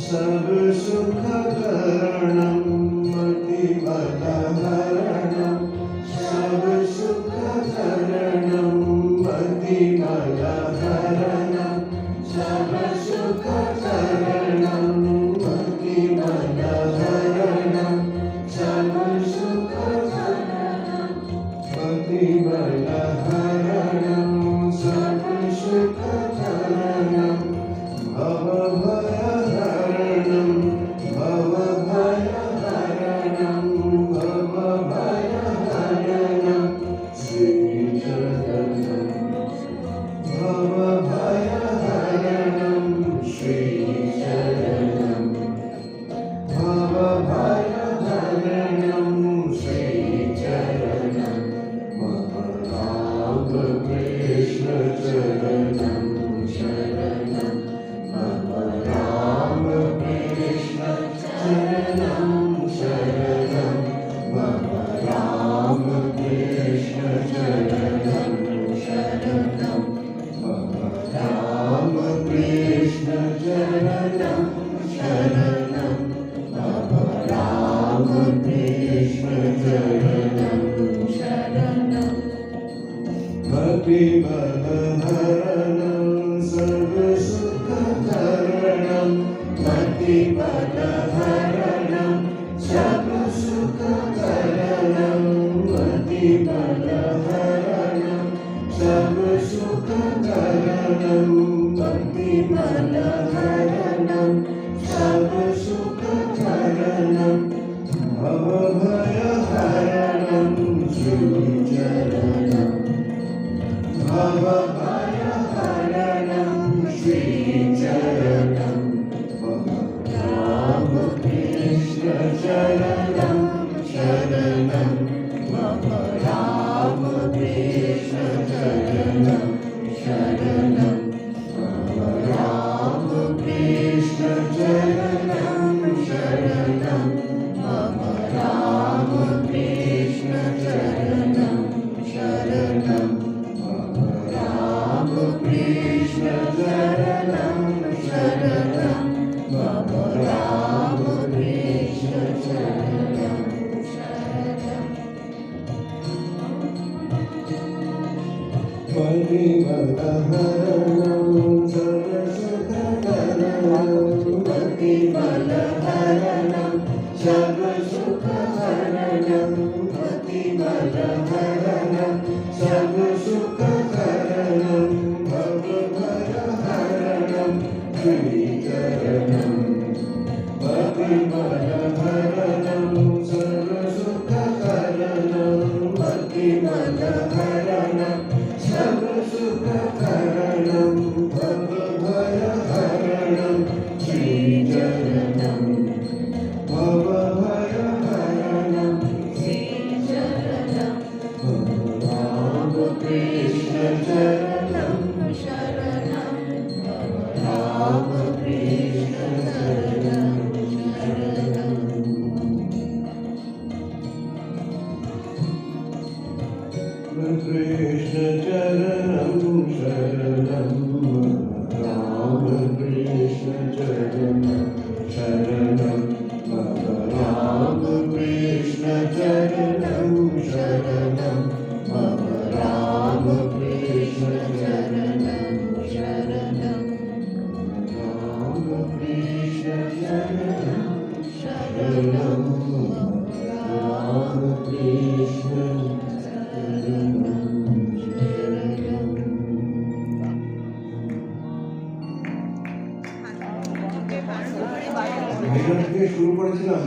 सब सुख करणं मतिमलहरणं सब सुख करणं मतिमलहरणं सब सुख करणं मतिमलहरणं सब सुख करणं मतिमलहरणं सब सुख करणं भवभयहरणं भवभयहरणं भवभयहरणं श्रीचरणं भवभयहरणं श्रीचरणं भवभयहरणं श्रीचरणं मम रामकृष्ण चरणं शरणं मम रामकृष्ण चरणं शरणं मम रामकृष्ण चरणं शरणं मम रामकृष्ण चरणं शरणं मम रामकृष्ण चरणं शरणं मतिमलहरणं सर्वसुखकरणं मतिमलहरणं सर्वसुखकरणं मतिमलहरणं सर्वसुखकरणं मतिमलहरणं सर्वसुखकरणं भवभयहरणं श्रीचरणं भवभयहरणं श्रीचरणं मम रामकृष्ण चरणं शरणं मम रामकृष्ण चरणं शरणं मम रामकृष्ण चरणं शरणं मम रामकृष्ण चरणं शरणं मम रामकृष्ण चरणं शरणं मम रामकृष्ण चरणं शरणं मतिमलहरणं सर्वसुखकरणं मतिमलहरणं सर्वसुखकरणं भवभयहरणं श्रीचरणं मतिमलहरणं सर्वसुखकरणं मतिमलहरणं सर्वसुखकरणं भवभयहरणं श्रीचरणं भवभयहरणं श्रीचरणं मम रामकृष्ण चरणं शरणं मम रामकृष्ण चरणं शरणं कृष्ण चरणं शरणं रामकृष्ण चरणं शरणं मम रामकृष्ण चरणं शरणं मम रामकृष्ण चरणं शरणं रामकृष्ण शरणं शरणं रामकृष्ण शरणं शरणं। ভাইরাল থেকে শুরু করেছিলাম।